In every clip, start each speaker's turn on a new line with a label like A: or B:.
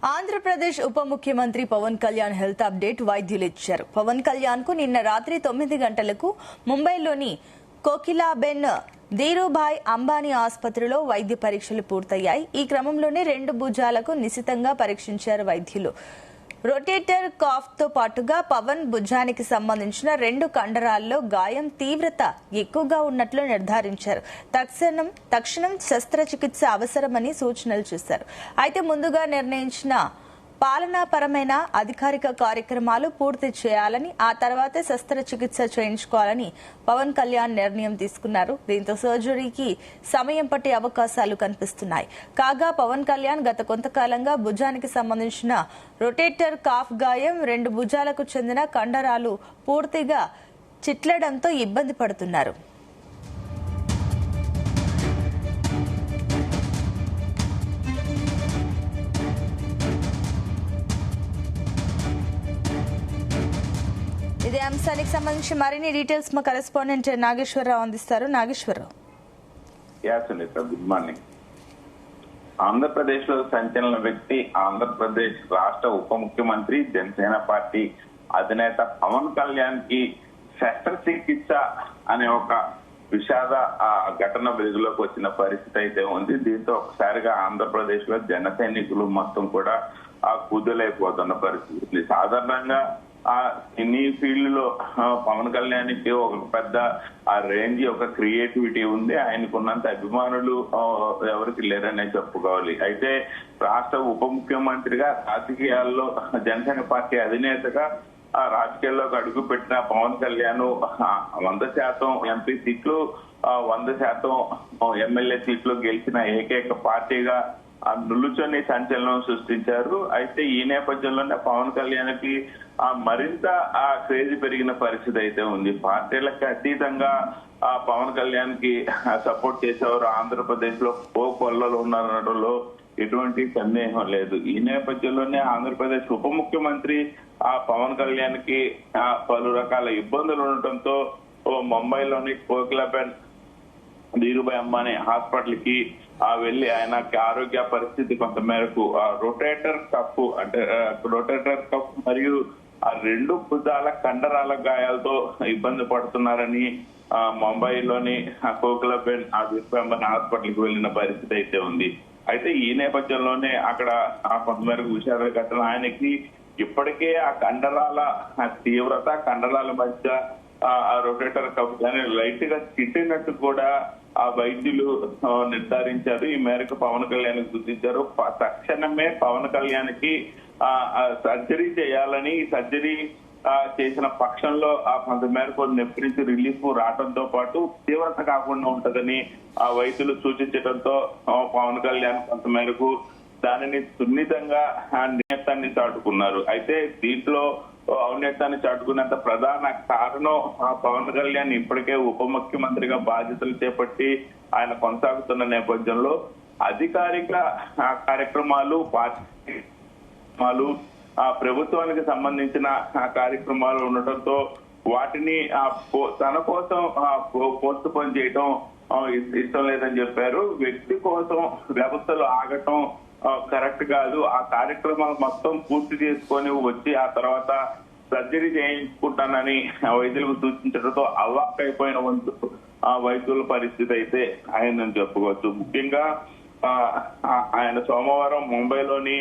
A: ఆంధ్రప్రదేశ్ ఉప ముఖ్యమంత్రి Pawan Kalyan health update వైద్యులు ఇచ్చారు. పవన్ కళ్యాణ్ కు నిన్న రాత్రి 9 గంటలకు ముంబైలోని కోకిలాబెన్ ధీరుభాయ్ అంబానీ ఆసుపత్రిలో వైద్య పరీక్షలు పూర్తయ్యాయి. ఈ క్రమంలోనే 2 భుజాలకు నిశితంగా పరీక్షించారు వైద్యులు. రొటేటర్ కాఫ్ తో పాటుగా పవన్ భుజానికి సంబంధించిన 2 కండరాల్లో గాయం తీవ్రత ఎక్కువగా ఉన్నట్లు నిర్ధారించారు. తక్షణం శస్త్రచికిత్స అవసరమని సూచనలు చేశారు. అయితే ముందుగా నిర్ణయించిన పాలనాపరమైన అధికారిక కార్యక్రమాలు పూర్తి చేయాలని, ఆ తర్వాతే శస్త్రచికిత్స చేయించుకోవాలని పవన్ కళ్యాణ్ నిర్ణయం తీసుకున్నారు. దీంతో సర్జరీకి సమయం పట్టే అవకాశాలు కనిపిస్తున్నాయి. కాగా పవన్ కళ్యాణ్ గత కొంతకాలంగా భుజానికి సంబంధించిన రొటేటర్ కాఫ్ గాయం, 2 భుజాలకు చెందిన కండరాలు పూర్తిగా చిట్లడంతో ఇబ్బంది పడుతున్నారు. ఇదే అంశానికి సంబంధించి మరిన్ని డీటెయిల్స్ మా కరెస్పాండెంట్ నాగేశ్వరరావు అందిస్తారు. నాగేశ్వరరావు.
B: Good morning. ఆంధ్రప్రదేశ్ లో సంచలన వ్యక్తి, ఆంధ్రప్రదేశ్ రాష్ట్ర ఉప ముఖ్యమంత్రి, జనసేన పార్టీ అధినేత పవన్ కళ్యాణ్ కి శస్త్రచికిత్స అనే ఒక విషాద ఘటన వెలుగులోకి వచ్చిన పరిస్థితి అయితే ఉంది. దీంతో ఒకసారిగా ఆంధ్రప్రదేశ్ లో జన సైనికులు మొత్తం కూడా కుదులైపోతున్న పరిస్థితి. సాధారణంగా సినీ ఫీల్డ్ లో పవన్ కళ్యాణ్ కి ఒక పెద్ద రేంజ్, ఒక క్రియేటివిటీ ఉంది. ఆయనకున్నంత అభిమానులు ఎవరికి లేరనే చెప్పుకోవాలి. అయితే రాష్ట్ర ఉప ముఖ్యమంత్రిగా, రాజకీయాల్లో జనసేన పార్టీ అధినేతగా రాజకీయాల్లోకి అడుగు పెట్టిన పవన్ కళ్యాణ్ 100% ఎంపీ సీట్లు, 100% ఎమ్మెల్యే సీట్లు గెలిచిన ఏకైక పార్టీగా నిలుచొని సంచలనం సృష్టించారు. అయితే ఈ నేపథ్యంలోనే పవన్ కళ్యాణ్ కి మరింత క్రేజ్ పెరిగిన పరిస్థితి అయితే ఉంది. పార్టీలకు అతీతంగా పవన్ కళ్యాణ్ కి సపోర్ట్ చేసేవారు ఆంధ్రప్రదేశ్ లో కొల్లలు ఉన్నారనడంలో ఎటువంటి సందేహం లేదు. ఈ నేపథ్యంలోనే ఆంధ్రప్రదేశ్ ఉప ముఖ్యమంత్రి పవన్ కళ్యాణ్ కి పలు రకాల ఇబ్బందులు ఉండటంతో ముంబైలోని కోకిలాబెన్ ధీరుభాయ్ అంబానీ హాస్పిటల్ కి వెళ్లి ఆయనకి ఆరోగ్య పరిస్థితి కొంత మేరకు రొటేటర్ కఫ్ మరియు 2 భుజాల కండరాల గాయాలతో ఇబ్బంది పడుతున్నారని ముంబైలోని కోకిలాబెన్ ధీరుభాయ్ అంబానీ హాస్పిటల్ కి వెళ్లిన పరిస్థితి అయితే ఉంది. అయితే ఈ నేపథ్యంలోనే అక్కడ కొంత మేరకు విషాద ఘటన. ఆయనకి ఇప్పటికే ఆ కండరాల తీవ్రత, కండరాల మధ్య రొటేటర్ కఫ్ కానీ లైట్ గా చిట్టినట్టు కూడా వైద్యులు నిర్ధారించారు. ఈ మేరకు పవన్ కళ్యాణ్ గుర్తించారు. తక్షణమే పవన్ కళ్యాణ్ కి సర్జరీ చేయాలని, సర్జరీ చేసిన పక్షంలో కొంత మేరకు నొప్పి నుంచి రిలీఫ్ రావడంతో పాటు తీవ్రత కాకుండా ఉంటదని వైద్యులు సూచించడంతో పవన్ కళ్యాణ్ కొంత మేరకు దానిని సున్నితంగా ఔన్నత్యాన్ని చాటుకున్నారు. అయితే దీంట్లో ఔన్నత్యాన్ని చాటుకున్నంత ప్రధాన కారణం పవన్ కళ్యాణ్ ఇప్పటికే ఉప ముఖ్యమంత్రిగా బాధ్యతలు చేపట్టి ఆయన కొనసాగుతున్న నేపథ్యంలో అధికారిక కార్యక్రమాలు, ప్రభుత్వానికి సంబంధించిన కార్యక్రమాలు ఉండటంతో వాటిని తన కోసం పోస్ట్ పోన్ చేయడం ఇష్టం లేదని చెప్పారు. వ్యక్తి కోసం వ్యవస్థలు ఆగటం కరెక్ట్ కాదు. ఆ కార్యక్రమాలు మొత్తం పూర్తి చేసుకొని వచ్చి ఆ తర్వాత సర్జరీ చేయించుకుంటానని వైద్యులకు సూచించడంతో అవాక్కైపోయిన వైద్యుల పరిస్థితి అయితే ఆయన చెప్పుకోవచ్చు. ముఖ్యంగా ఆయన సోమవారం ముంబైలోని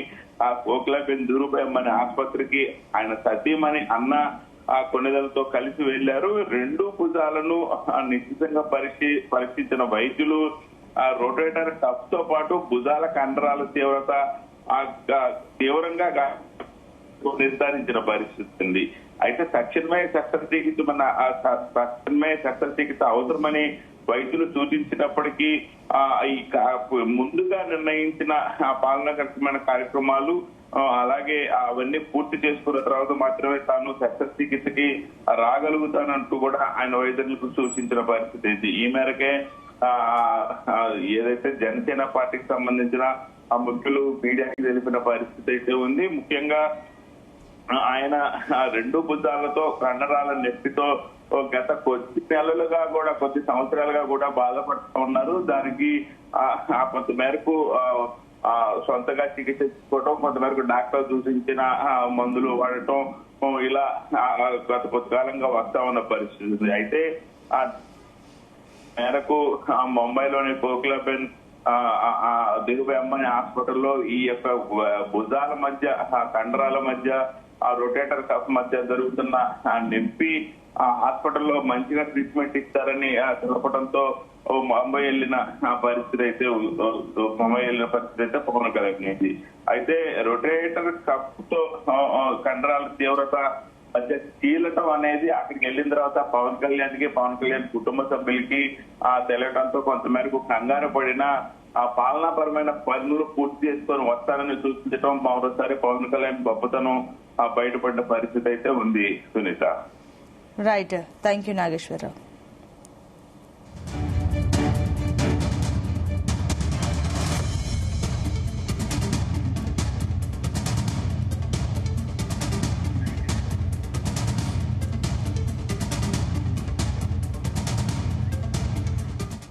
B: కోకిలాబెన్ ధీరుభాయ్ అంబానీ ఆసుపత్రికి ఆయన సతీమణి అన్న కొన్నిదలతో కలిసి వెళ్లారు. 2 భుజాలను నిశ్చితంగా పరీక్షించిన వైద్యులు రొటేటర్ కఫ్ తో పాటు భుజాల కండరాల తీవ్రత తీవ్రంగా నిర్ధారించిన పరిస్థితి ఉంది. అయితే తక్షణమే శస్త్రచికిత్స అవసరమని వైద్యులు సూచించినప్పటికీ ముందుగా నిర్ణయించిన పాలనాకరమైన కార్యక్రమాలు అలాగే అవన్నీ పూర్తి చేసుకున్న తర్వాత మాత్రమే తాను శస్త్రచికిత్సకి రాగలుగుతానంటూ కూడా ఆయన వైద్యులకు సూచించిన పరిస్థితి. ఈ మేరకే ఏదైతే జనసేన పార్టీకి సంబంధించిన ముఖ్యులు మీడియాకి తెలిపిన పరిస్థితి అయితే ఉంది. ముఖ్యంగా ఆయన 2 భుజాలతో కండరాల నొప్పితో గత కొద్ది నెలలుగా కూడా, కొద్ది సంవత్సరాలుగా కూడా బాధపడుతూ ఉన్నారు. దానికి కొంత మేరకు సొంతగా చికిత్స తీసుకోవటం, కొంతమేరకు డాక్టర్ సూచించిన మందులు వాడటం ఇలా గత కొంతకాలంగా వస్తా ఉన్న పరిస్థితి ఉంది. అయితే మేరకు ముంబైలోని కోకిలాబెన్ ధీరుభాయ్ అంబానీ హాస్పిటల్లో ఈ యొక్క భుజాల మధ్య కండరాల మధ్య రొటేటర్ కఫ్ మధ్య జరుగుతున్న నొప్పి హాస్పిటల్లో మంచిగా ట్రీట్మెంట్ ఇస్తారని తెలపడంతో ముంబై వెళ్ళిన పరిస్థితి అయితే పవన్ కళ్యాణ్. అయితే రొటేటర్ కఫ్ తో కండరాల తీవ్రత మధ్య చీలటం అనేది అక్కడికి వెళ్ళిన తర్వాత పవన్ కళ్యాణ్ కుటుంబ సభ్యులకి తెలియడంతో కొంతమేరకు కంగారు పడిన పాలనాపరమైన పనులు పూర్తి చేసుకొని వస్తారని సూచించడం మరోసారి పవన్ కళ్యాణ్ గొప్పతనం బయటపడ్డ పరిస్థితి అయితే ఉంది Sunitha.
A: Right, thank you Nageswararao.